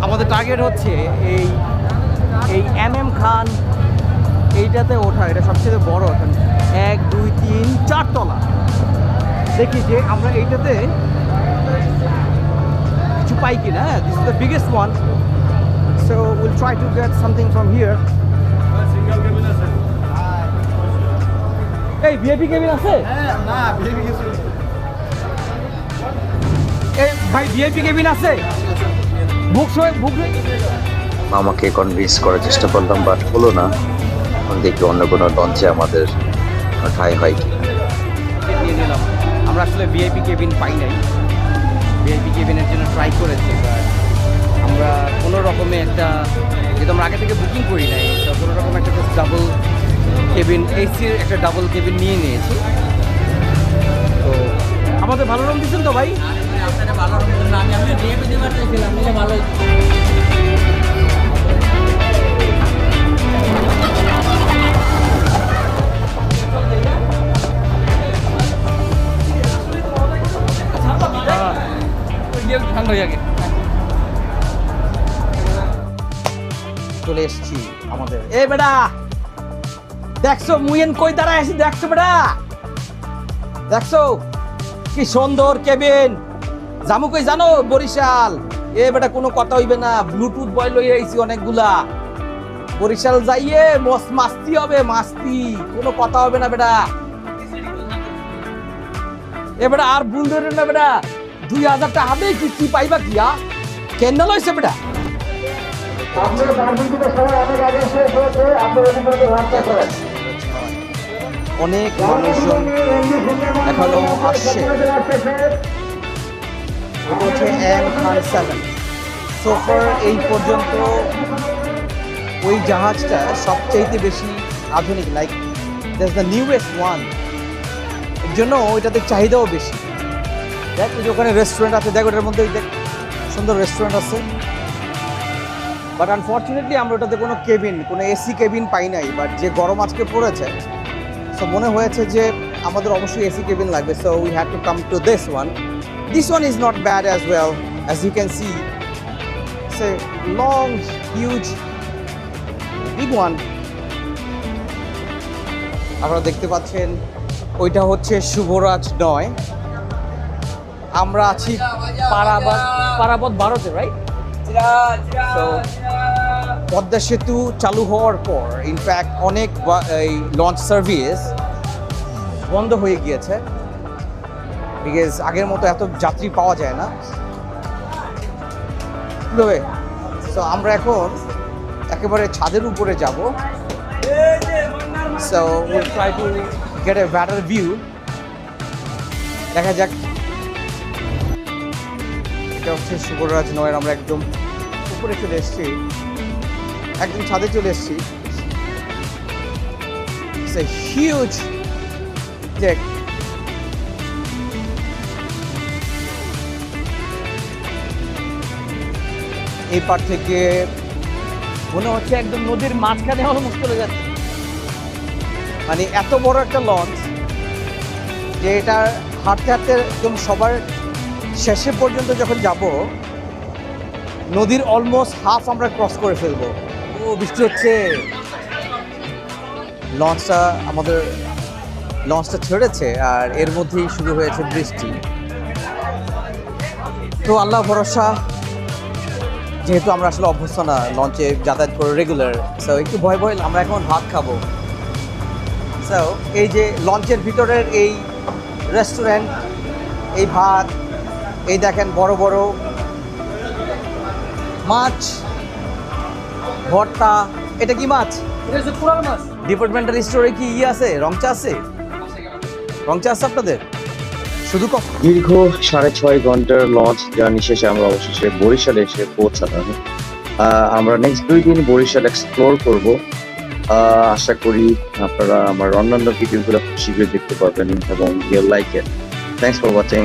আমাদের টার্গেট হচ্ছে এই MM খান এইটাতে ওঠা। এটা সবচেয়ে বড় এখন 1 2 3 4 তলা। দেখি যে আমরা এইটাতে কিছু পাই কিনা। This is the biggest one, so will try to get something from here. এই ভিআইপি কেবিন আছে? না, ভিআইপি কিছু এই ভাই ভিআইপি কেবিন আছে? বুক আমাকে কনভিন্স করার চেষ্টা করলাম, বাট হলো না। এখন দেখি অন্য কোনো লঞ্চে আমাদের ঠাঁই হয় কি। নিয়ে নিলাম। আমরা আসলে ভিআইপি কেবিন পাই নাই। ভিআইপি কেবিনের জন্য ট্রাই করেছি, বাট আমরা কোনো রকমে একটা, যেহেতু আমরা আগে থেকে বুকিং করি নাই, তো কোনো রকম একটা ডাবল কেবিন, এসির একটা ডাবল কেবিন নিয়ে নিয়েছি। তো আমাদের ভালো রুম দিচ্ছেন তো ভাই? আপনারা ভালো রকম না, আমি ভিআইপি দিবার চাইছিলাম, নিলে ভালো। ঠান্ডা হয়ে গেছে। চলে এসছি আমাদের। এ বেটা দেখছো মুয়েন কই দাঁড়ায় আছি? দেখছো বেটা, দেখছো কি সুন্দর কেবিন। জামু কই জানো? বরিশাল। এ বেটা কোনো কথা হইবে না, ব্লুটুথ বয় লই আইছি অনেকগুলা। বরিশাল যাইয়ে মাস্তি হবে, মাস্তি, কোনো কথা হবে না বেটা। এ বেটা আর ভুল ধরে না বেটা, 2000 টাকা হবে কি পাইবা কি? কেন লইছে বেটা? অনেক মানুষজন এখনো আসছে। এটা হচ্ছে M খান 7 সোফার। এই পর্যন্ত ওই জাহাজটা সবচাইতে বেশি আধুনিক, like that's the newest one. এর জন্য ওইটাতে চাহিদাও বেশি। দেখ ওই যে ওখানে রেস্টুরেন্ট আছে, দেখ ওটার মধ্যে দেখ সুন্দর রেস্টুরেন্ট আছে। বাট আনফর্চুনেটলি আমরা ওটাতে কোনো কেবিন, কোনো এসি কেবিন পাই নাই। বাট যে গরম আজকে পড়েছে, সো মনে হয়েছে যে আমাদের অবশ্যই এসি কেবিন লাগবে। So we had to come to this one. This one is not bad as well, as you can see it's a long huge big one. আপনারা দেখতে পাচ্ছেন ওইটা হচ্ছে শুভরাজ 9। আমরা আছি পারাবত 12-তে, রাইট? তো পদ্মা সেতু চালু হওয়ার পর ইনফ্যাক্ট অনেক এই লঞ্চ সার্ভিস বন্ধ হয়ে গিয়েছে, বিকজ আগের মতো এত যাত্রী পাওয়া যায় না। তবে সো আমরা এখন একেবারে ছাদের উপরে যাব। So will try to get a better view. দেখা যাক। এটা হচ্ছে শুভরাজ 9। আমরা একদম উপরে চলে এসেছি, একদম ছাদে চলে এসেছি। It's a huge deck. এই পার থেকে মনে হচ্ছে একদম নদীর মাঝখানে অলমোস্ট চলে যাচ্ছে। মানে এত বড় একটা লঞ্চ যে এটা হাঁটতে হাঁটতে একদম সবার শেষে পর্যন্ত যখন যাব, নদীর অলমোস্ট হাফ আমরা ক্রস করে ফেলবো। ও বৃষ্টি হচ্ছে। আমাদের লঞ্চটা ছেড়েছে আর এর মধ্যেই শুরু হয়েছে বৃষ্টি। তো আল্লাহ ভরসা, যেহেতু আমরা আসলে অভ্যস্ত না লঞ্চে যাতায়াত করে রেগুলার, সো একটু ভয় ভয়। আমরা এখন ভাত খাবো। সো এই যে লঞ্চের ভিতরের এই রেস্টুরেন্ট, এই ভাত, এই দেখেন বড় বড় মাছ ভর্তা। এটা কি মাছ? ডিপার্টমেন্টাল স্টোরে কি আছে? রংচা আছে? রংচা আছে আপনাদের? শুধু দীর্ঘ 6.5 ঘন্টার লঞ্চ জার্নি শেষে আমরা অবশেষে বরিশালে এসে পৌঁছালাম। আমরা নেক্সট 2 দিন বরিশাল এক্সপ্লোর করব। আশা করি আপনারা আমার অন্যান্য ভিডিওগুলো শীঘ্রই দেখতে পারবেন এবং you like it. Thanks for watching.